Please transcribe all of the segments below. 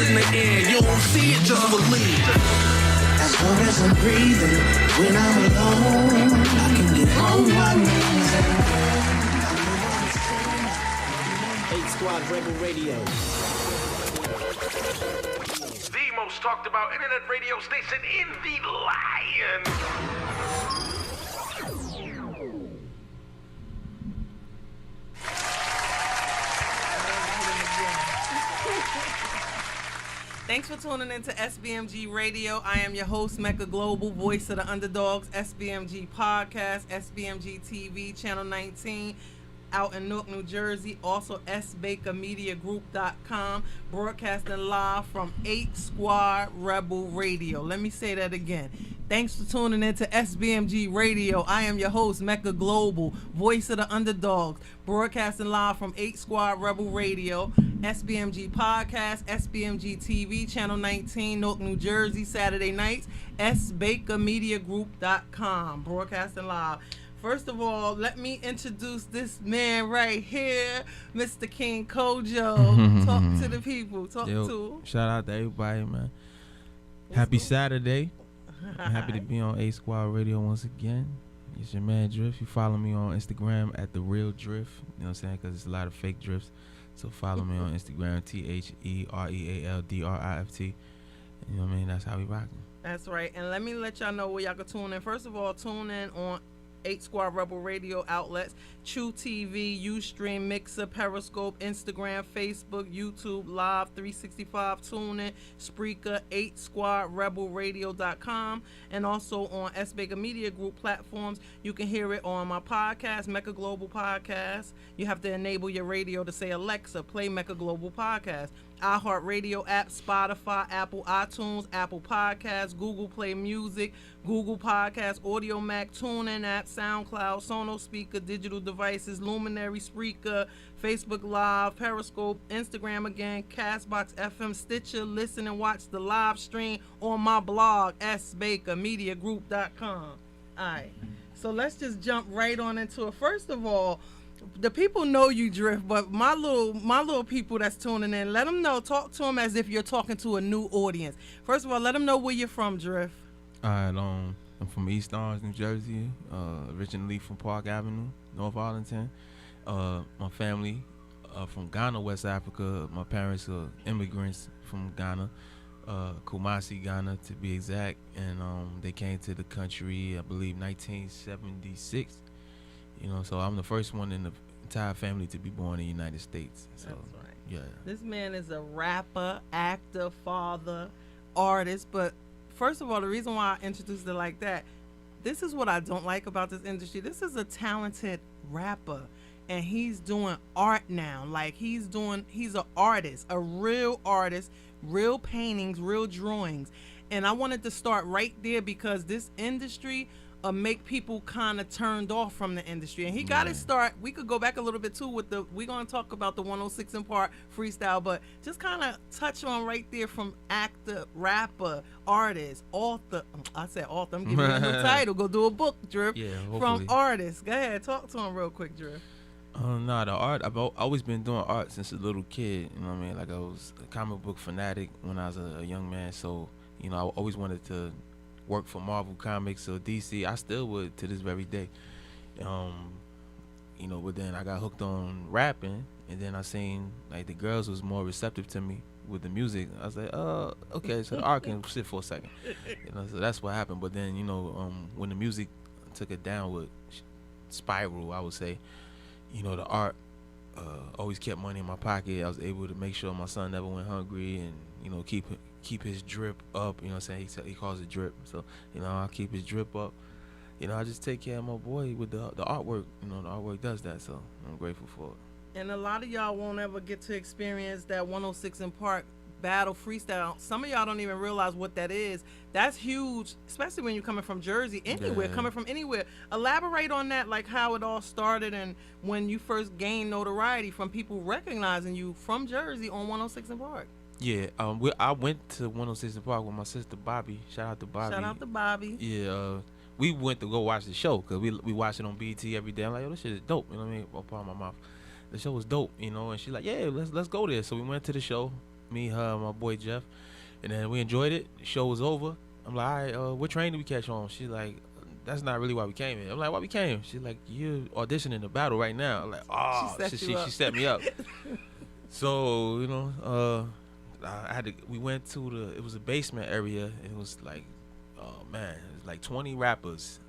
in the air. You don't see it, just believe. As long as I'm breathing, when I'm alone, I can get on my knees and Squad Rebel Radio. The most talked about internet radio station in the land. Thanks for tuning in to SBMG Radio. I am your host, Mecca Global, voice of the underdogs, SBMG Podcast, SBMG TV, Channel 19, out in Newark, New Jersey. Also, sbakermediagroup.com, broadcasting live from 8 Squad Rebel Radio. Let me say that again. Thanks for tuning in to SBMG Radio. I am your host, Mecca Global, voice of the underdogs, broadcasting live from 8 Squad Rebel Radio, SBMG Podcast, SBMG TV, Channel 19, Newark, New Jersey, Saturday nights, sbakermediagroup.com, broadcasting live. First of all, let me introduce this man right here, Mr. King Kojo. Talk to the people. Talk to. Shout out to everybody, man. Happy Saturday. I'm happy to be on A Squad Radio once again. It's your man Drift. You follow me on Instagram at The Real Drift. You know what I'm saying? Because there's a lot of fake drifts. So follow me on Instagram, TheRealdrift. You know what I mean? That's how we rocking. That's right. And let me let y'all know where y'all can tune in. First of all, tune in on 8 Squad Rebel Radio outlets, True TV, Ustream, Mixer, Periscope, Instagram, Facebook, YouTube, Live 365, TuneIn, Spreaker, 8squadrebelradio.com, and also on S Baker Media Group platforms. You can hear it on my podcast, Mecca Global Podcast. You have to enable your radio to say, Alexa, play Mecca Global Podcast. iHeartRadio app, Spotify, Apple iTunes, Apple Podcasts, Google Play Music, Google Podcasts, Audio Mac, TuneIn app, SoundCloud, Sonos Speaker, digital devices, Luminary, Spreaker, Facebook Live, Periscope, Instagram again, Castbox FM, Stitcher. Listen and watch the live stream on my blog, sbakermediagroup.com. All right, so let's just jump right on into it. First of all, the people know you, Drift, but my little people that's tuning in, let them know, talk to them as if you're talking to a new audience. First of all, let them know where you're from, Drift. All right, I'm from East Orange, New Jersey, originally from Park Avenue, North Arlington. My family from Ghana, West Africa. My parents are immigrants from Ghana, Kumasi, Ghana to be exact, and they came to the country, I believe, 1976. You know, so I'm the first one in the entire family to be born in the United States. So, that's right. Yeah. This man is a rapper, actor, father, artist. But first of all, the reason why I introduced it like that, this is what I don't like about this industry. This is a talented rapper, and he's doing art now. Like he's an artist, a real artist, real paintings, real drawings. And I wanted to start right there because this industry make people kind of turned off from the industry, and he got to start. We could go back a little bit too with we're gonna talk about the 106 in Park freestyle, but just kind of touch on right there from actor, rapper, artist, author. I said author. I'm giving you a new title. Go do a book, Drip. Yeah, from artist. Go ahead, talk to him real quick, Drip. No, the art. I've always been doing art since a little kid. You know what I mean? Like I was a comic book fanatic when I was a young man. So you know, I always wanted to work for Marvel Comics or DC. I still would to this very day. You know, but then I got hooked on rapping, and then I seen like the girls was more receptive to me with the music. I was like, okay, so the art can sit for a second. You know, so that's what happened. But then, you know, when the music took a downward spiral, I would say, you know, the art always kept money in my pocket. I was able to make sure my son never went hungry, and you know, keep his drip up. You know what I'm saying? He calls it drip. So, you know, I'll keep his drip up. You know, I just take care of my boy with the artwork. You know, the artwork does that, so I'm grateful for it. And a lot of y'all won't ever get to experience that 106 in Park battle freestyle. Some of y'all don't even realize what that is. That's huge, especially when you're coming from Jersey, coming from anywhere. Elaborate on that, like how it all started and when you first gained notoriety from people recognizing you from Jersey on 106 in Park. Yeah, I went to 106 in Park with my sister Bobby. Shout out to Bobby. Shout out to Bobby. Yeah, we went to go watch the show because we watch it on BET every day. I'm like, yo, this shit is dope. You know what I mean? Part of my mouth. The show was dope, you know. And she's like, yeah, let's go there. So we went to the show. Me, her, my boy Jeff, and then we enjoyed it. The show was over. I'm like, all right, what train did we catch on? She's like, that's not really why we came here. I'm like, why we came? She's like, you're auditioning the battle right now. I'm like, oh, she set me up. So, you know, we went to it was a basement area. It was like, oh man, it was like 20 rappers.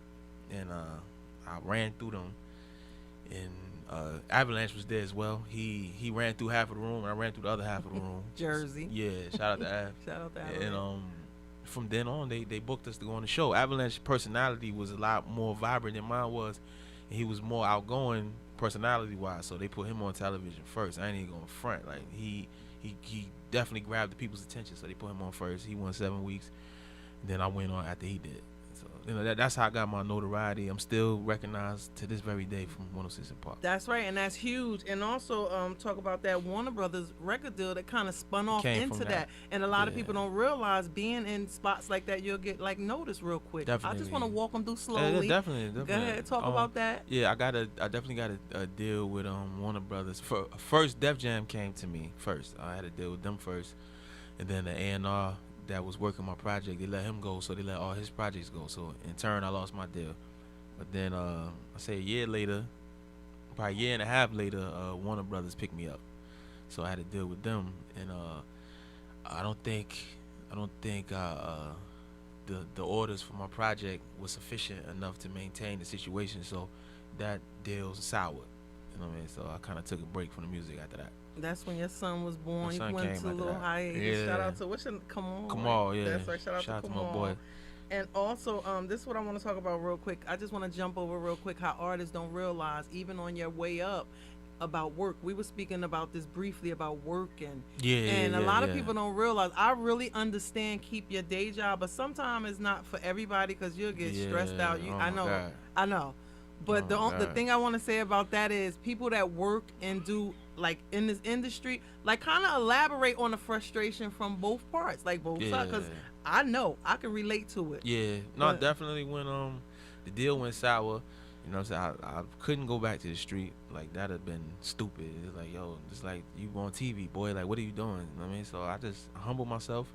And I ran through them. And Avalanche was there as well. He ran through half of the room, and I ran through the other half of the room. Jersey. Yeah, shout out to Av. Shout out to Avalanche. And from then on, they booked us to go on the show. Avalanche's personality was a lot more vibrant than mine was, and he was more outgoing personality-wise. So they put him on television first. I ain't even going front. Like he definitely grabbed the people's attention. So they put him on first. He won 7 weeks. And then I went on after he did. So you know that's how I got my notoriety. I'm still recognized to this very day from 106 and Park. That's right, and that's huge. And also talk about that Warner Brothers record deal that kind of spun off into that. And a lot of people don't realize being in spots like that, you'll get like noticed real quick. Definitely. I just want to walk them through slowly. Definitely. Go ahead, talk about that. Yeah, I definitely got a deal with Warner Brothers. First, Def Jam came to me first. I had a deal with them first, and then the A&R that was working my project, they let him go, so they let all his projects go. So in turn, I lost my deal. But then I say a year later, probably a year and a half later, Warner Brothers picked me up. So I had to deal with them, and I don't think the orders for my project was sufficient enough to maintain the situation. So that deal's sour. You know what I mean? So I kind of took a break from the music after that. That's when your son was born. You son went came to a after little that. hiatus. Yeah. Shout out to Come On. Come on, yeah. That's right. Shout out to my boy. And also, this is what I want to talk about real quick. I just want to jump over real quick how artists don't realize, even on your way up, about work. We were speaking about this briefly about work, and a lot of people don't realize. I really understand keep your day job, but sometimes it's not for everybody because you'll get stressed out. I know. But the thing I want to say about that is people that work and do like in this industry, like kind of elaborate on the frustration from both parts, like both sides, because I know I can relate to it. Yeah, no, definitely when the deal went sour, you know what I'm saying, I couldn't go back to the street. Like that'd have been stupid. It's like, yo, it's like you on TV, boy. Like what are you doing? You know what I mean? So I just humbled myself.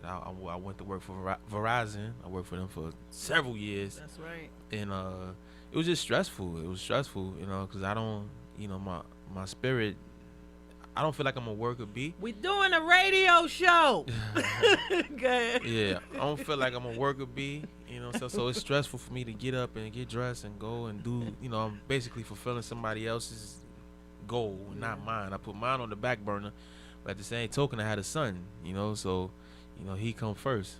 And I went to work for Verizon. I worked for them for several years. That's right. And it was just stressful. It was stressful, you know, because I don't, you know, my spirit, I don't feel like I'm a worker bee. We doing a radio show. Good. Yeah, I don't feel like I'm a worker bee, you know, so it's stressful for me to get up and get dressed and go and do, you know, I'm basically fulfilling somebody else's goal, not mine. I put mine on the back burner, but at the same token, I had a son, you know, so, you know, he come first.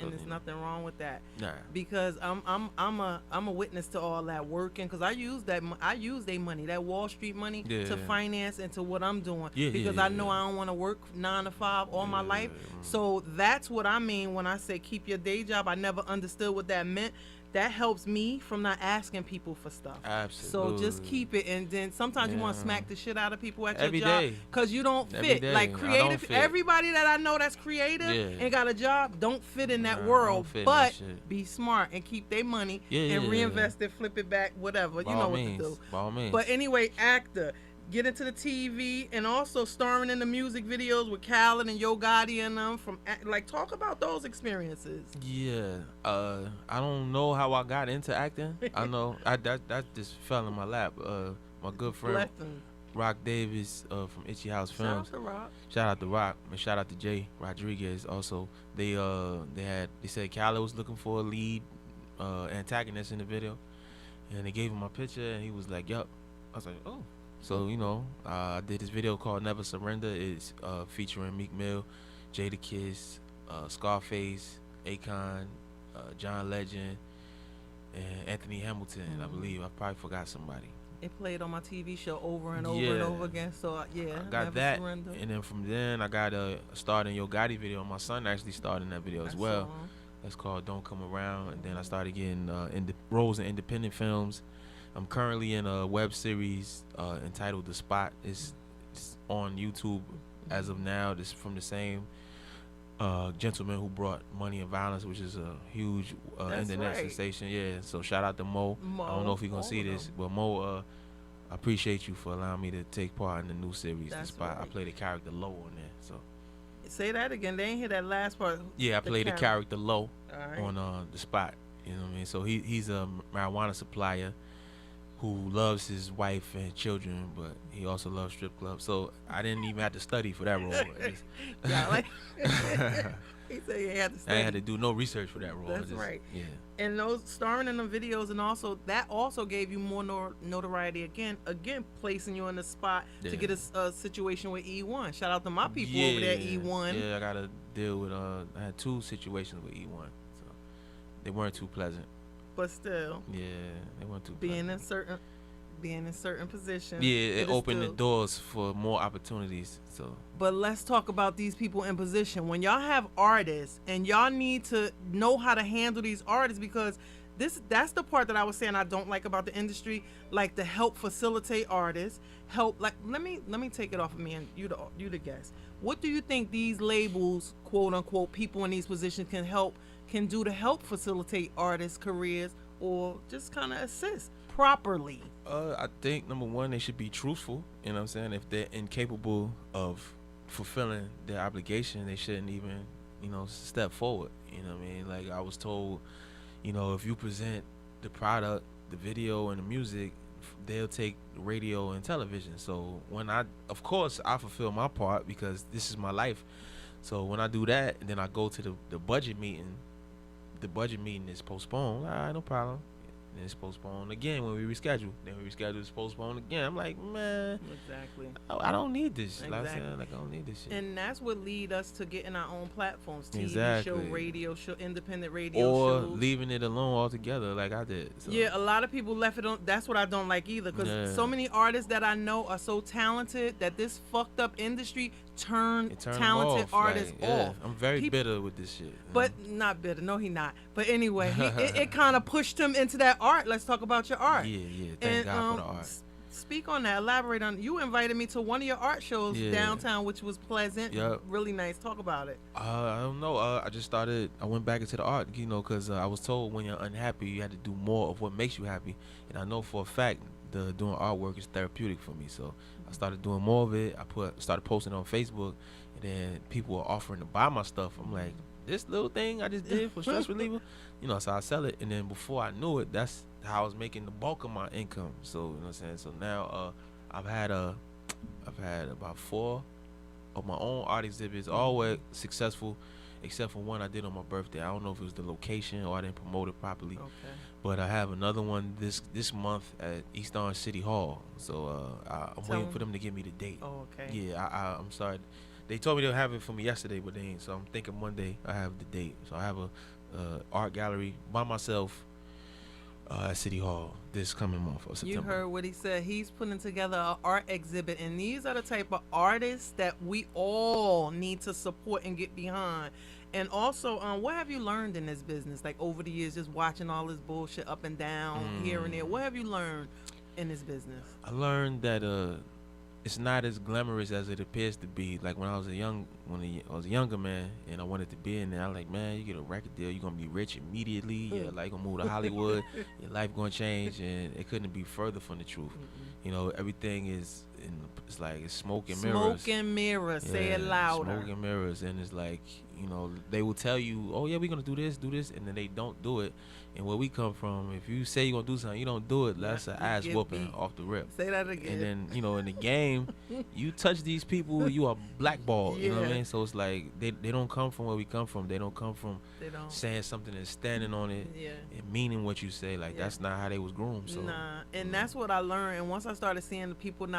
And there's nothing wrong with that. Nah. Because I'm a witness to all that working, because I use their money, that Wall Street money, to finance into what I'm doing. Because I know I don't want to work 9 to 5 all my life. So that's what I mean when I say keep your day job. I never understood what that meant. That helps me from not asking people for stuff. Absolutely. So just keep it, and then sometimes you want to smack the shit out of people at your Every job day. because you don't Every fit. day. Like I don't creative, fit. everybody that I know that's creative and got a job don't fit in that world. fit in But that shit. be smart and keep their money Yeah, and reinvest it, flip it back, whatever. By You know all what means. to do. By all means. But anyway, actor. Get into the TV and also starring in the music videos with Khaled and Yo Gotti and them. Talk about those experiences. Yeah, I don't know how I got into acting. I know that just fell in my lap. My good friend Blessings. Rock Davis from Itchy House Films. Shout out to Rock. Shout out to Rock, and shout out to Jay Rodriguez. Also, they said Khaled was looking for a lead antagonist in the video, and they gave him my picture, and he was like, "Yup." I was like, "Oh." So, you know, I did this video called Never Surrender. It's featuring Meek Mill, Jadakiss, Scarface, Akon, John Legend, and Anthony Hamilton, I believe. I probably forgot somebody. It played on my TV show over and over and over again. So, I got Never that. Surrender. And then from then, I got a start in Yo Gotti video. My son actually starred in that video as well. That's called Don't Come Around. And then I started getting roles in independent films. I'm currently in a web series entitled The Spot. It's on YouTube as of now. This from the same gentleman who brought Money and Violence, which is a huge internet sensation. Yeah, so shout out to Mo. I don't know if you're going to see this, but Mo, I appreciate you for allowing me to take part in the new series, The Spot. I play the character Low on there. So Say that again. They ain't hear that last part. Yeah, I played the character Low All right. on the spot. You know what I mean? So he's a marijuana supplier who loves his wife and children, but he also loves strip clubs. So I didn't even have to study for that role. Yeah, like he said he had to study. I ain't had to do no research for that role. That's right. Yeah. And those starring in the videos, and also that also gave you more notoriety again, placing you on the spot to get a situation with E1. Shout out to my people over there, E1. Yeah, I gotta deal with. I had 2 situations with E1, so they weren't too pleasant. But still, yeah, they weren't too being pleasant. in certain positions. Yeah, it opened the doors for more opportunities. So, but let's talk about these people in position. When y'all have artists and y'all need to know how to handle these artists, because that's the part that I was saying I don't like about the industry, like to help facilitate artists, let me take it off of me and you the guest. What do you think these labels, quote unquote, people in these positions can do to help facilitate artists' careers or just kind of assist properly? I think number one, they should be truthful. You know what I'm saying? If they're incapable of fulfilling their obligation, they shouldn't even, step forward. You know what I mean? Like I was told, if you present the product, the video, and the music, they'll take radio and television. So of course, I fulfill my part because this is my life. So when I do that, and then I go to the budget meeting, the budget meeting is postponed. All right, no problem. Then it's postponed again when we reschedule. Then we reschedule, it's postponed again. I'm like, man, exactly. I don't need this. Exactly. Like I don't need this shit. And that's what lead us to getting our own platforms, TV exactly. show, radio show, independent radio or shows. Leaving it alone altogether, like I did. So. Yeah, a lot of people left it on. That's what I don't like either, because so many artists that I know are so talented that this fucked up industry turned talented artists off. I'm very bitter with this shit. But not bitter. No, he not. But anyway, it kind of pushed him into that art. Let's talk about your art. Yeah. Thank God for the art. Speak on that. Elaborate on. You invited me to one of your art shows downtown, which was pleasant. Yep. Really nice. Talk about it. I don't know. I went back into the art, because I was told when you're unhappy, you had to do more of what makes you happy. And I know for a fact doing artwork is therapeutic for me. So I started doing more of it. Started posting on Facebook, and then people were offering to buy my stuff. I'm like, this little thing I just did for stress reliever, so I sell it. And then before I knew it, that's how I was making the bulk of my income. So you know what I'm saying. So now I've had about 4 of my own art exhibits, all were successful, except for one I did on my birthday. I don't know if it was the location or I didn't promote it properly. Okay. But I have another one this month at East Orange City Hall. So I'm waiting for them to give me the date. Oh, okay. Yeah, I'm sorry. They told me they'll have it for me yesterday, but they ain't. So I'm thinking Monday I have the date. So I have a art gallery by myself at City Hall this coming month of September. You heard what he said. He's putting together an art exhibit, and these are the type of artists that we all need to support and get behind. And also, what have you learned in this business, like over the years, just watching all this bullshit up and down, here and there? What have you learned in this business? I learned that it's not as glamorous as it appears to be. Like when I was a younger man and I wanted to be in there, I was like, man, you get a record deal, you're gonna be rich immediately. You're like gonna move to Hollywood, your life gonna change, and it couldn't be further from the truth. Everything is it's like it's smoke and mirrors. Smoke and mirrors. Say it louder. Smoke and mirrors, and it's like they will tell you, oh yeah, we're gonna do this, and then they don't do it. And where we come from, if you say you're gonna do something, you don't do it, that's an ass whooping off the rip. Say that again. And then in the game, you touch these people, you are blackballed. You know what I mean? So it's like they don't come from where we come from. They don't come from saying something and standing on it and meaning what you say. Like that's not how they was groomed. So and that's what I learned. And once I started seeing the people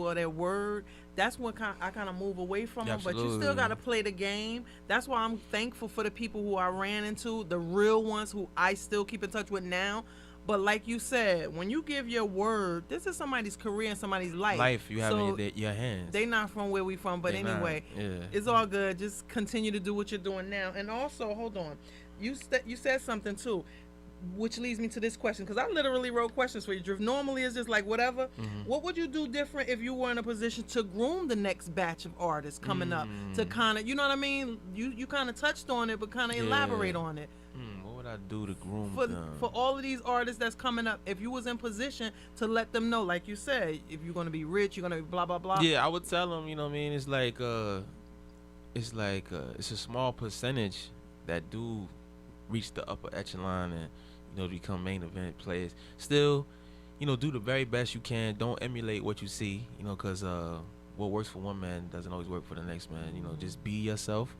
of their word, that's when I kind of move away from them. But you still got to play the game. That's why I'm thankful for the people who I ran into, the real ones who I still keep in touch with now. But like you said, when you give your word, this is somebody's career and somebody's life. You have in your hands. They not from where we from, but anyway, it's all good. Just continue to do what you're doing now. And also, hold on, you said something too, which leads me to this question, because I literally wrote questions for you, Drift. Normally it's just like whatever. What would you do different if you were in a position to groom the next batch of artists coming up, to kind of, you know what I mean? You kind of touched on it, but kind of elaborate on it. What would I do to groom them? For all of these artists that's coming up, if you was in position to let them know, like you said, if you're going to be rich, you're going to be blah, blah, blah. Yeah, I would tell them, you know what I mean? It's like, it's like it's a small percentage that do reach the upper echelon and become main event players. Still, do the very best you can. Don't emulate what you see, because what works for one man doesn't always work for the next man. Just be yourself,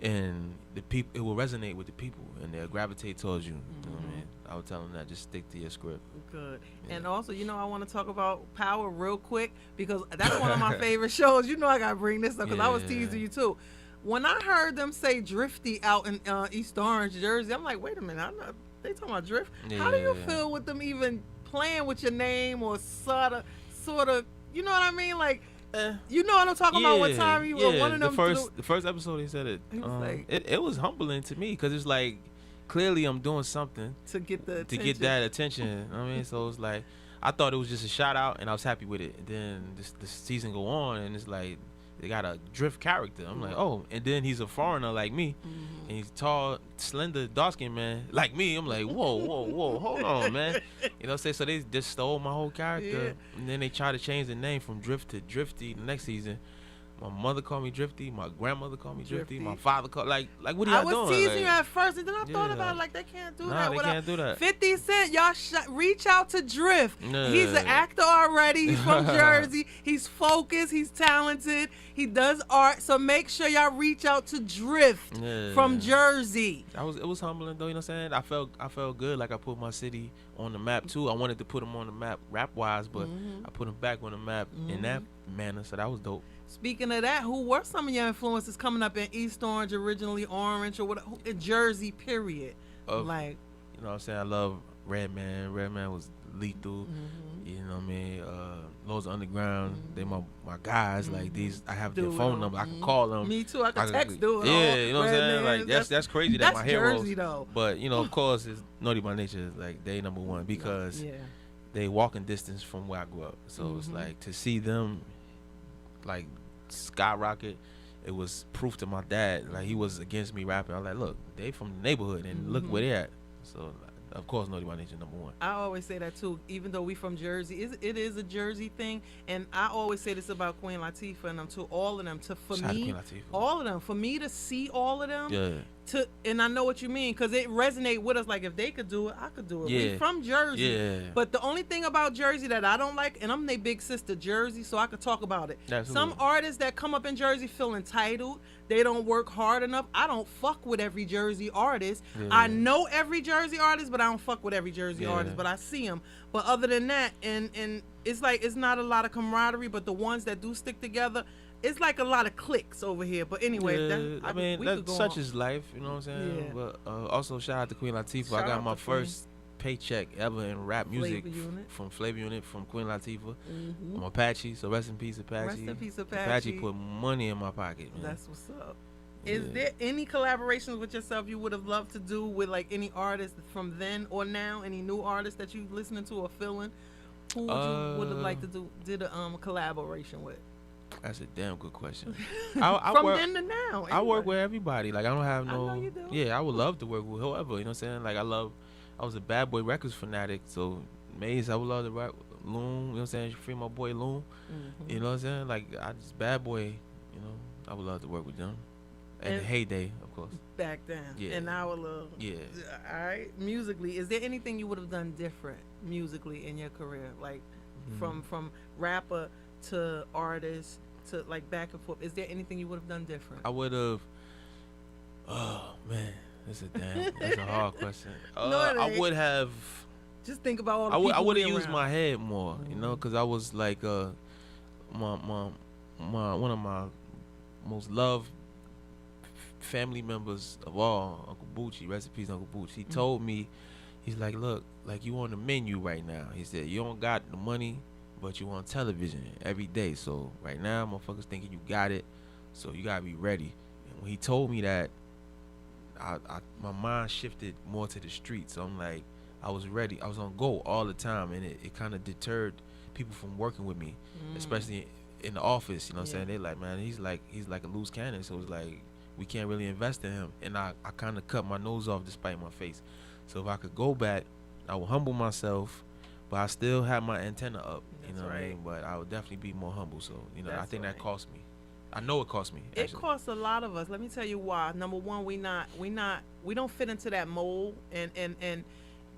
and the people, it will resonate with the people, and they'll gravitate towards you. You know what I mean? I would tell them that just stick to your script. Good. Yeah. And also, I want to talk about Power real quick because that's one of my favorite shows. I got to bring this up because I was teasing you too. When I heard them say Drifty out in East Orange, Jersey, I'm like, wait a minute, they talking about Drift? Yeah. How do you feel with them even playing with your name or sort of, you know what I mean? Like, you know what I'm talking about? What time you were one of them? The first episode he said it. He was like, it was humbling to me because it's like clearly I'm doing something to get the to get that attention. I mean, so it's like I thought it was just a shout out and I was happy with it. And then the season go on and it's like they got a Drift character. I'm like, oh, and then he's a foreigner like me, and he's tall, slender, dark skinned man like me. I'm like, whoa, hold on, man. So they just stole my whole character, and then they tried to change the name from Drift to Drifty the next season. My mother called me Drifty. My grandmother called me Drifty. My father called like what are y'all doing? I was teasing you at first, and then I thought about it like they can't do that. They can't do that. 50 Cent, y'all reach out to Drift. Yeah. He's an actor already. He's from Jersey. He's focused. He's talented. He does art. So make sure y'all reach out to Drift from Jersey. It was humbling though. You know what I'm saying? I felt good. Like I put my city on the map too. I wanted to put him on the map rap wise, but I put him back on the map in that manner. So that was dope. Speaking of that, who were some of your influences coming up in East Orange, originally Orange, or what? In Jersey, period. Like, you know what I'm saying? I love Redman. Redman was lethal. You know what I mean? Lowe's Underground. They my guys. Like these, I have their phone number. I can call them. Me too. I can text dude. Yeah, you know what I'm saying? Like that's crazy. That my heroes. Jersey, though. But of course, it's Naughty by Nature. Like they number one because they walking distance from where I grew up. So it's like to see them like skyrocket, it was proof to my dad. Like he was against me rapping. I was like, look, they from the neighborhood and look where they at. So of course Naughty by Nature number one. I always say that too, even though we from Jersey, it is a Jersey thing. And I always say this about Queen Latifah and them to all of them. All of them, for me to see all of them, and I know what you mean, because it resonate with us. Like if they could do it, I could do it. We from Jersey. But the only thing about Jersey that I don't like, and I'm their big sister Jersey, so I could talk about it. Absolutely. Some artists that come up in Jersey feel entitled. They don't work hard enough. I don't fuck with every Jersey artist. I know every Jersey artist, but I don't fuck with every Jersey artist. But I see them. But other than that, and it's like it's not a lot of camaraderie. But the ones that do stick together, it's like a lot of cliques over here. But anyway, that's such is life. You know what I'm saying? But also shout out to Queen Latifah. I got my first paycheck ever in rap music from Flavor Unit from Queen Latifah. I'm Apache, so rest in peace Apache. Rest in peace Apache. Apache put money in my pocket, man. That's what's up. Is there any collaborations with yourself you would have loved to do with like any artist from then or now? Any new artists that you listening to or feeling? Who would you have liked to did a collaboration with? That's a damn good question. From then to now. Anyway. I work with everybody. Like I don't have no. I know you do. Yeah, I would love to work with whoever. You know what I'm saying? Like I was a Bad Boy Records fanatic, so Maze, I would love to rock Loon. You know what I'm saying? Free my boy Loon. You know what I'm saying? Like I just Bad Boy. You know, I would love to work with them. And the heyday, of course. Back then. Yeah. And now a little. Yeah. All right. Musically, is there anything you would have done different musically in your career, like from rapper to artist to like back and forth? Is there anything you would have done different? I would have. Oh man, that's a hard question. I would have. Just think about all the people I would have around. used my head more, you know, because I was like my one of my most loved family members of all, Uncle Bucci, rest in peace, Uncle Bucci. He told me, he's like, look, like you on the menu right now. He said, you don't got the money, but you on television every day. So right now, motherfuckers thinking you got it, so you gotta be ready. And when he told me that, my mind shifted more to the streets. So I'm like, I was ready. I was on go all the time, and it kind of deterred people from working with me, especially in the office. You know what I'm saying? They like, man, he's like a loose cannon. So it's like, we can't really invest in him. And I kind of cut my nose off despite my face. So if I could go back, I would humble myself, but I still have my antenna up. You know what I mean? But I would definitely be more humble. So, you know, I think that cost me. I know it cost me. It costs a lot of us. Let me tell you why. Number one, we don't fit into that mold, and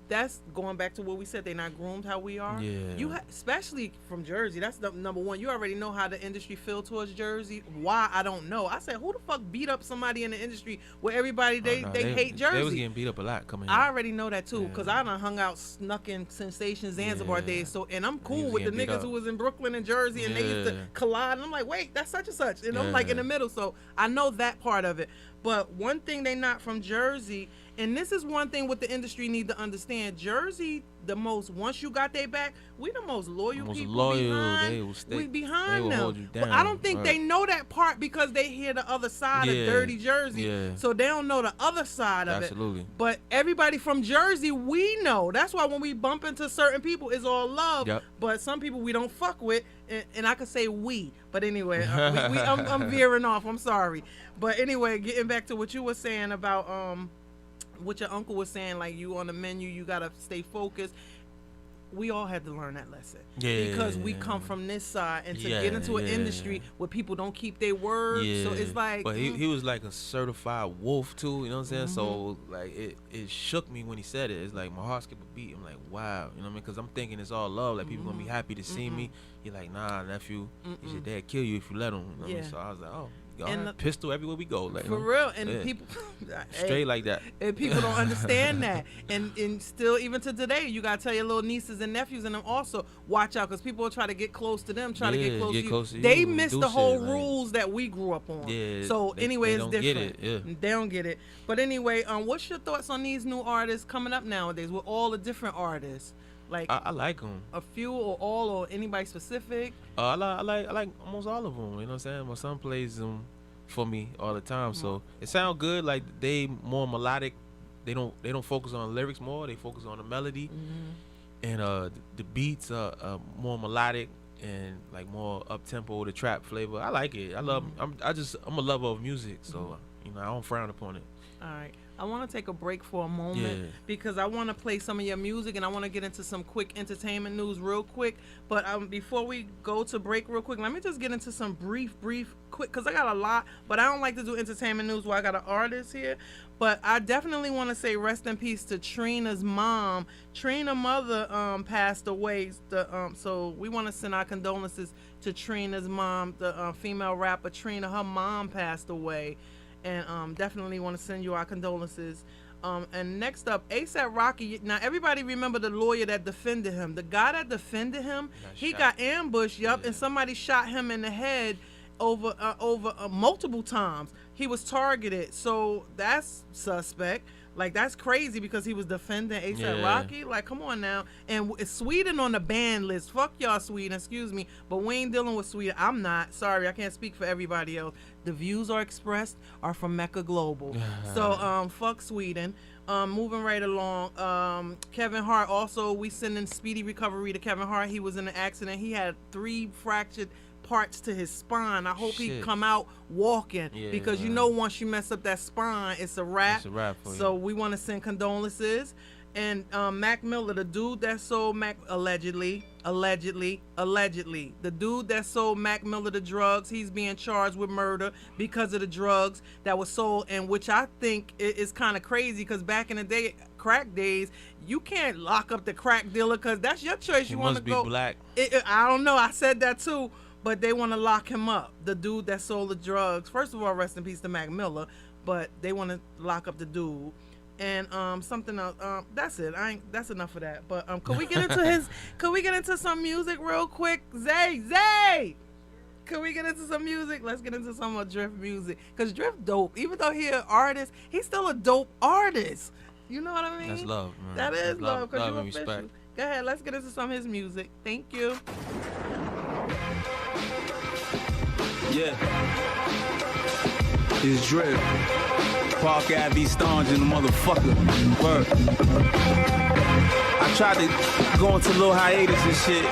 that's going back to what we said. They're not groomed how we are. Yeah. Especially from Jersey. That's the number one. You already know how the industry feel towards Jersey. Why? I don't know. I said, who the fuck beat up somebody in the industry where everybody they hate Jersey? They was getting beat up a lot coming in. I already know that too, because I done hung out, snuck in Sensation Zanzibar days. So, and I'm cool with the niggas who was in Brooklyn and Jersey, and they used to collide. And I'm like, wait, that's such and such, and I'm like in the middle. So I know that part of it. But one thing they not from Jersey, and this is one thing what the industry need to understand. Jersey, once you got their back, we the most loyal people behind. They will stay, we behind they will them. hold you down. But I don't think they know that part because they hear the other side of dirty Jersey. So they don't know the other side of it. But everybody from Jersey, we know. That's why when we bump into certain people, it's all love. But some people we don't fuck with, and I could say we. But anyway, I'm veering off. I'm sorry. But anyway, getting back to what you were saying about what your uncle was saying, like you on the menu, you gotta stay focused. We all had to learn that lesson because we come from this side, and to get into an industry where people don't keep their word. So it's like, but he was like a certified wolf too, you know what I'm saying? So like it shook me when he said it. It's like my heart skipped a beat. I'm like, wow, you know what I mean? Because I'm thinking it's all love, like people gonna be happy to see me. You're like, nah, nephew, your dad kill you if you let him. You know what I mean? So I was like, oh. And pistol everywhere we go, like for real, and people straight like that. And people don't understand that, and still even to today, you gotta tell your little nieces and nephews and them also watch out, because people will try to get close to them, try to get close to you. They miss the whole rules that we grew up on. So anyway, it's different. They don't get it. But anyway, what's your thoughts on these new artists coming up nowadays with all the different artists? Like I like them. A few or all or anybody specific? I like almost all of them. You know what I'm saying? My son plays them for me all the time, so it sounds good. Like they more melodic. They don't focus on the lyrics more. They focus on the melody, and the beats are more melodic and like more up tempo, the trap flavor. I like it. I love. I'm a lover of music, so you know I don't frown upon it. All right. I want to take a break for a moment because I want to play some of your music, and I want to get into some quick entertainment news real quick. But before we go to break real quick, let me just get into some brief, quick, because I got a lot, but I don't like to do entertainment news while I got an artist here. But I definitely want to say rest in peace to Trina's mom. Trina's mother passed away. So we want to send our condolences to Trina's mom, the female rapper Trina. Her mom passed away. And definitely want to send you our condolences. And next up, A$AP Rocky. Now, everybody remember the lawyer that defended him. The guy that defended him, he got ambushed, and somebody shot him in the head over multiple times. He was targeted. So that's suspect. Like, that's crazy because he was defending A$AP Rocky. Like, come on now. And it's Sweden on the ban list. Fuck y'all, Sweden. Excuse me. But we ain't dealing with Sweden. I'm not. Sorry, I can't speak for everybody else. The views expressed are from Mecca Global. So, fuck Sweden. Moving right along. Kevin Hart also, we sending speedy recovery to Kevin Hart. He was in an accident. He had 3 fractured parts to his spine. I hope he come out walking because you know once you mess up that spine, it's a wrap. It's a wrap for so you. We want to send condolences. And Mac Miller, the dude that sold Mac allegedly, the dude that sold Mac Miller the drugs, he's being charged with murder because of the drugs that was sold, and which I think is kind of crazy because back in the day, crack days, you can't lock up the crack dealer because that's your choice. You want to go. Must be black. I don't know. I said that too. But they want to lock him up, the dude that sold the drugs. First of all, rest in peace to Mac Miller. But they want to lock up the dude. And something else. That's it. That's enough of that. But could we get into could we get into some music real quick? Zay! Could we get into some music? Let's get into some of Drift music. Because Drift dope. Even though he's an artist, he's still a dope artist. You know what I mean? That's love, man. That is love. Because you're and official. respect. Go ahead. Let's get into some of his music. Thank you. Yeah. It's Drip. Park Ave, Starnes and the motherfucker. Word. I tried to go into a little hiatus and shit,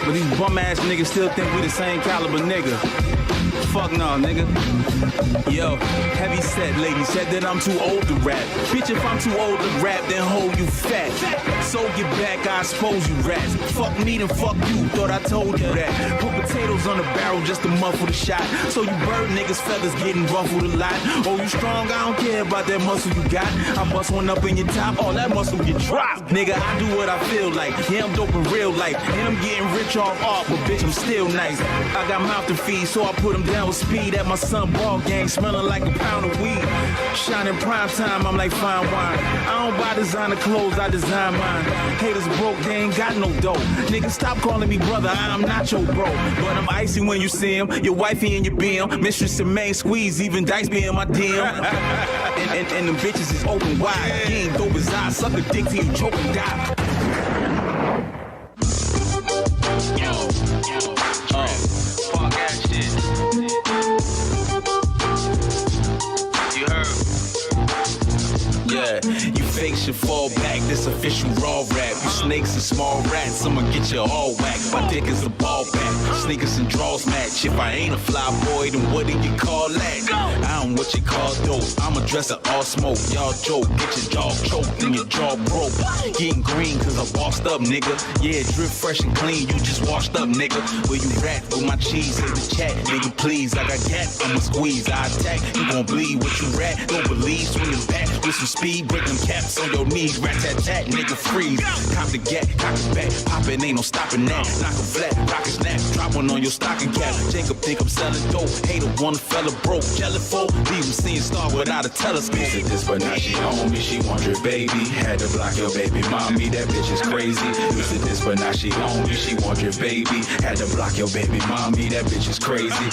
but these bum ass niggas still think we the same caliber nigga. Fuck no, nigga. Yo, heavy set lady said that I'm too old to rap. Bitch, if I'm too old to rap, then hold you fat. So get back, I expose you rats. Fuck me, then fuck you, thought I told you that. Put potatoes on the barrel just to muffle the shot. So you bird niggas feathers getting ruffled a lot. Oh, you strong, I don't care about that muscle you got. I bust one up in your top, all that muscle get dropped. Nigga, I do what I feel like. Yeah, I'm dope in real life. And I'm getting rich off art, but bitch, I'm still nice. I got mouth to feed, so I put him down with speed at my son ball gang, smelling like a pound of weed. Shining prime time, I'm like fine wine. I don't buy designer clothes, I design mine. Haters broke, they ain't got no dough. Nigga, stop calling me brother, I'm not your bro. But I'm icy when you see him, your wifey in your BM. Mistress and main squeeze, even dice be in my DM. and them bitches is open wide. You ain't dope as I suck a dick till you choke and die. Fuck that shit. You heard? Yeah, you fakes should fall back. This official raw rap. You snakes and small rats, I'ma get you all whacked. My dick is a ball back. Sneakers and draws match. If I ain't a fly boy, then what do you call that? I don't what you call dope. I'ma dress it all smoke. Y'all joke, get your dog choked and your jaw broke. Getting green cause I washed up, nigga. Yeah, drip fresh and clean, you just washed up, nigga. Where you rat with my cheese in the chat, nigga, please. I got gat, I'ma squeeze, I attack. You gon' bleed what you rat, don't believe. Swinging back with some speed, break them caps on your knees. Rat tat tat, nigga, freeze. Cop the gat, cock the back, poppin', ain't no stopping that. Knock him flat, rock a snap, drop one on your stocking cap. Jacob think I'm selling dope, hater one fella broke. Jellyful, leave him seeing star without a telescope. Said this, but now she on me, she want your baby. Had to block your baby mommy, that bitch is crazy. You said this, but now she on me, she want your baby. Had to block your baby mommy, that bitch is crazy.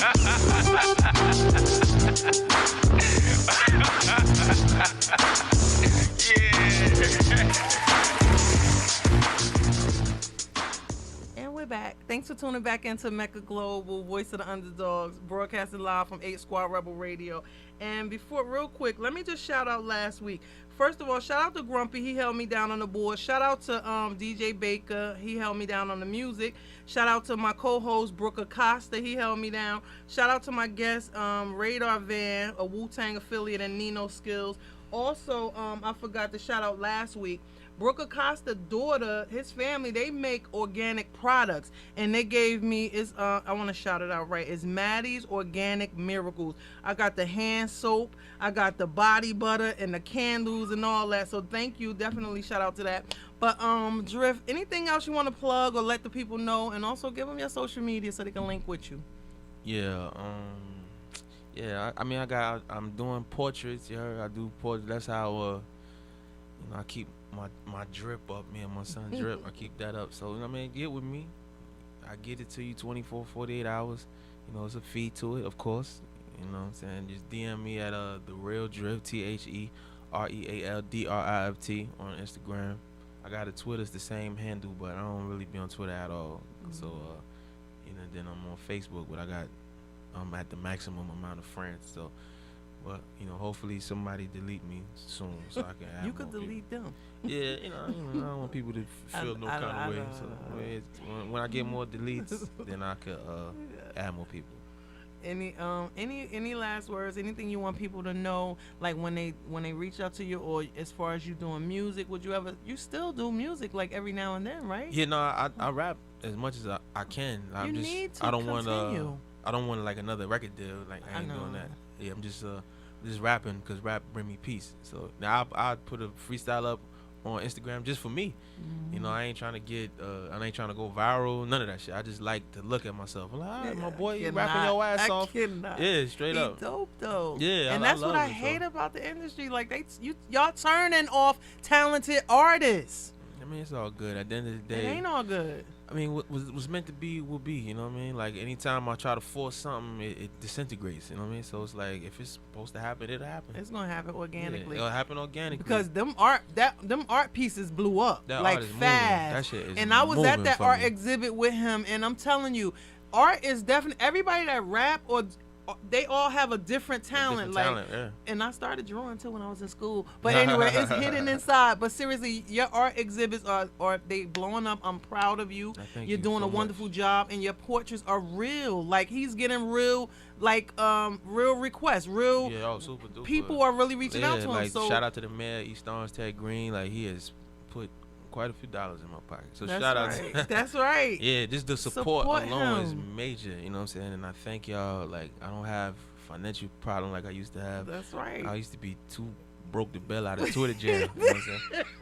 And we're back. Thanks for tuning back into Mecca Global, Voice of the Underdogs, broadcasting live from 8 Squad Rebel Radio. And before, real quick, let me just shout out last week. First of all, shout out to Grumpy. He held me down on the board. Shout out to DJ Baker. He held me down on the music. Shout out to my co-host, Brooke Acosta. He held me down. Shout out to my guest, Radar Van, a Wu-Tang affiliate, and Nino Skills. Also, I forgot to shout out last week. Brooke Acosta's daughter, his family, they make organic products, and they gave me, I want to shout it out right, it's Maddie's Organic Miracles. I got the hand soap, I got the body butter, and the candles and all that, so thank you, definitely shout out to that. But Drift, anything else you want to plug or let the people know, and also give them your social media so they can link with you? Yeah, I'm doing portraits. You heard, I do portraits. That's how I keep my drip up. Me and my son drip. I keep that up. So get with me. I get it to you 24, 48 hours. It's a fee to it, of course. You know what I'm saying? Just DM me at the Real Drift, TheRealdrift on Instagram. I got a Twitter, it's the same handle, but I don't really be on Twitter at all. Mm-hmm. So then I'm on Facebook, but I'm at the maximum amount of friends. So, but hopefully somebody delete me soon so I can add You could more delete people. them. Yeah, I don't want people to feel no kind of way. So when I get more deletes, then I could add more people. Any last words? Anything you want people to know? Like when they reach out to you, or as far as you doing music, you still do music like every now and then, right? Yeah, no, I rap as much as I can. I don't want like another record deal. Like I ain't doing that. Yeah, I'm just rapping because rap bring me peace. So now I put a freestyle up on Instagram just for me. Mm-hmm. I ain't trying to go viral, none of that shit. I just like to look at myself. I'm like, my boy, you rapping your ass off. Yeah, straight up. Dope though. Yeah, and that's what I hate about the industry. Like y'all turning off talented artists. It's all good. At the end of the day, it ain't all good. What was meant to be will be. You know what I mean? Like anytime I try to force something, it disintegrates. You know what I mean? So it's like if it's supposed to happen, it'll happen. It's gonna happen organically. Yeah, it'll happen organically. Because them art pieces blew up like fast. That shit is and I was at that art exhibit with him, and I'm telling you, art is definitely everybody that rap or they all have a different talent. Yeah. And I started drawing too when I was in school. But anyway, it's hidden inside. But seriously, your art exhibits are they blowing up. I'm proud of you. You're doing a wonderful job, and your portraits are real. Like he's getting real, real requests, real. Yeah, super duper. People are really reaching out to him. So shout out to the mayor, East Orange, Ted Green. Like he has put quite a few dollars in my pocket. So that's shout right. out. That's right. Yeah, just the support alone is him. major. You know what I'm saying? And I thank y'all. Like I don't have financial problem like I used to have. That's right. I used to be too broke the bell out of Twitter jail. You know what I'm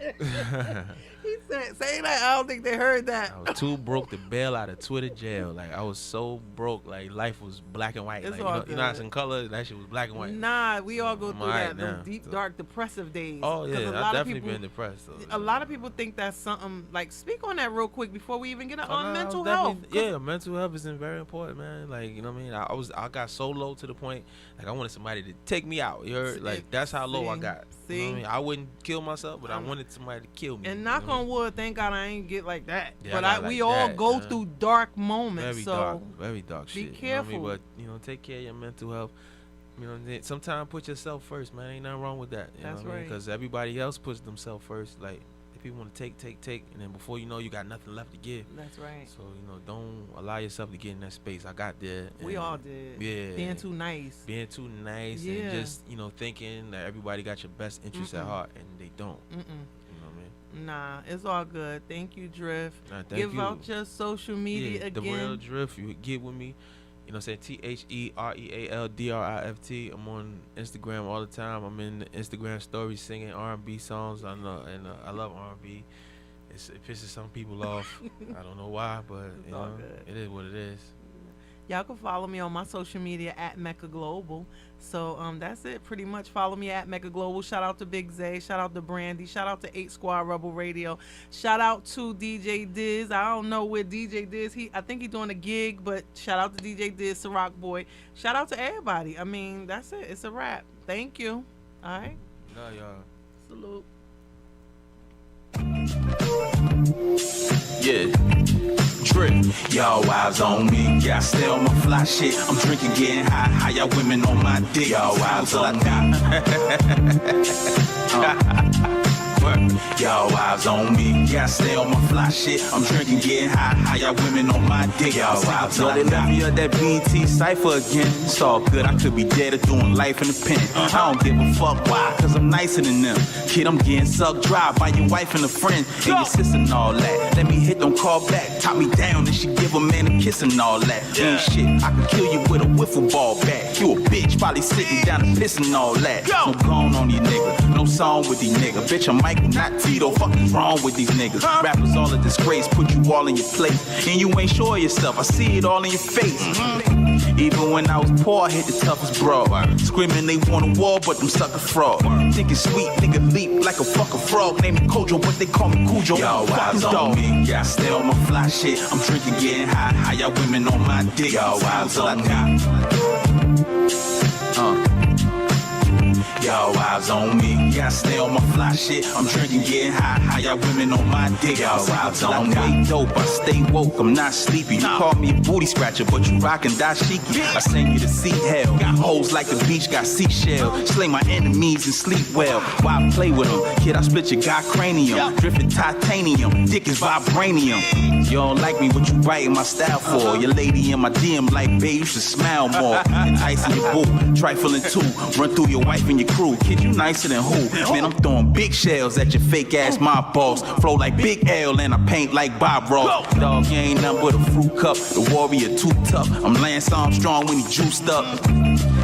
saying? He said, "Say that." I don't think they heard that. I was too broke the bell out of Twitter jail. Like I was so broke. Like life was black and white. It's Like, all you know how it's in color. That shit was black and white. Nah, we all go I'm through alright that. Those now, deep, so. dark, depressive days. Oh 'Cause yeah, a I've lot of definitely people, been depressed. So, a lot of people think that's something. Like, speak on that real quick before we even get on no, mental definitely- health. Yeah, mental health is very important, man. Like you know what I mean. I got so low to the point like I wanted somebody to take me out. You heard? Like that's how low I got. You know what I mean? I wouldn't kill myself, but I wanted somebody to kill me. And knock on wood, thank God I ain't get like that. Yeah, but we all go through dark moments. Very dark shit. Be careful. You know what I mean? But take care of your mental health. You know, sometimes put yourself first, man. Ain't nothing wrong with that. You That's know what I mean? right. Because everybody else puts themselves first. Like if people want to take, and then before you know, you got nothing left to give. That's right. So don't allow yourself to get in that space. I got there. We all did. Yeah. Being too nice. Yeah. And just thinking that everybody got your best interests at heart, and they don't. You know what I mean? Nah, it's all good. Thank you, Drift. Nah, Give out your social media again. The Real Drift. You get with me. You know what I'm saying? TheRealdrift. I'm on Instagram all the time. I'm in the Instagram stories singing R&B songs. I know, and I love R&B. It pisses some people off. I don't know why, but you know, it is what it is. Y'all can follow me on my social media at MECCAGLOBAL. So that's it. Pretty much follow me at MECCAGLOBAL. Shout out to Big Zay. Shout out to Brandy. Shout out to 8 Squad Rebel Radio. Shout out to DJ Diz. I don't know where DJ Diz. I think he's doing a gig, but shout out to DJ Diz, Ciroc Boy. Shout out to everybody. I mean, that's it. It's a wrap. Thank you. All right. Love y'all. Salute. Yeah. Drip, y'all wives on me. Yeah, I stay on my fly shit. I'm drinking, getting high. How y'all women on my dick? Y'all wives on me. Y'all wives on me. Yeah, I stay on my fly shit. I'm drinking, getting high. How y'all women on my dick? Y'all wives on me. They left me up that BT cypher again. It's all good. I could be dead or doing life in the pen. I don't give a fuck why, cause I'm nicer than them. Kid, I'm getting sucked dry by your wife and a friend and your sister and all that. Let me hit, don't call back. Top me down and she give a man a kiss and all that. Yeah. Shit, I could kill you with a wiffle ball bat. You a bitch, probably sitting down and pissing and all that. No gone on these niggas, no song with these niggas. Bitch, I'm Michael, not Tito. Fuck is wrong with these niggas? Rappers all a disgrace, put you all in your place. And you ain't sure of yourself, I see it all in your face. Even when I was poor, I hit the toughest bro. Screaming they want a war, but them sucker fraud. Think it's sweet, nigga leap like a fucking frog. Name me Kojo, but they call me Cujo. Y'all wives on me, yeah, I stay on my fly shit. I'm drinking, getting high. How y'all women on my dick? Y'all wives on me. Y'all wives on me, yeah, I stay on my fly shit. I'm drinking, getting high. How y'all women on my dick? Y'all wives on me. I dope, I stay woke, I'm not sleepy. You call me a booty scratcher, but you rockin' dashiki. I send you to sea hell. Got hoes like the beach, got seashell. Slay my enemies and sleep well. Why I play with them? Kid, I split your guy cranium. Drifting titanium, dick is vibranium. You don't like me, what you writing my style for? Your lady in my DM like, babe, you should smile more. Enticing your boo, trifling too. Run through your wife and your crew. Kid, you nicer than who? Man, I'm throwing big shells at your fake ass mob boss. Flow like Big L and I paint like Bob Ross. Dog, you ain't nothing but a fruit cup. The warrior too tough. I'm Lance Armstrong when he juiced up.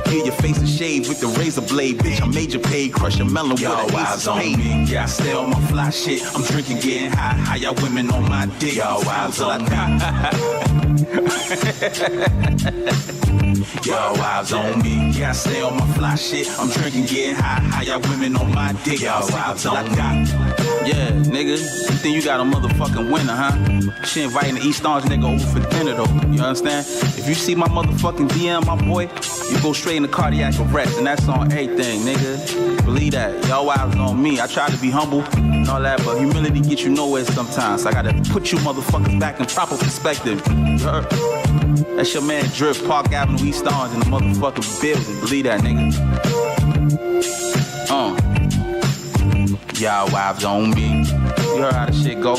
Hear your face is shaved with the razor blade. Bitch, I made your pay, crush your melon with a ace of spade. Yeah, I stay on my fly shit. I'm drinking, getting high. How y'all women on my dick? Y'all wives on me. Y'all wives on me. Yeah, I stay on my fly shit. I'm drinking, getting high. How y'all women on my dick? Y'all wives on me. Yeah, nigga, you think you got a motherfucking winner, huh? She inviting the East Orange nigga over for dinner, though. You understand? If you see my motherfucking DM, my boy, you go straight into cardiac arrest, and that's on everything, nigga. Believe that. Y'all wives on me. I try to be humble and all that, but humility gets you nowhere sometimes. I gotta put you motherfuckers back in proper perspective. You heard? That's your man Drip, Park Avenue, East Orange in the motherfucking building. Believe that, nigga. Y'all wives on me. You heard how the shit go.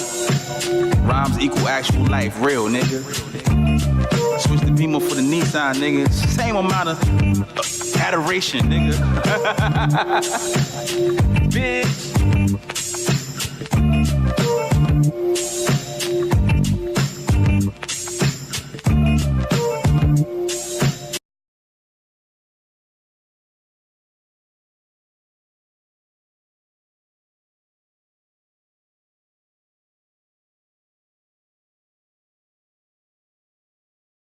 Rhymes equal actual life, real, nigga. Switch the Beamer for the Nissan, nigga. Same amount of adoration, nigga. Bitch.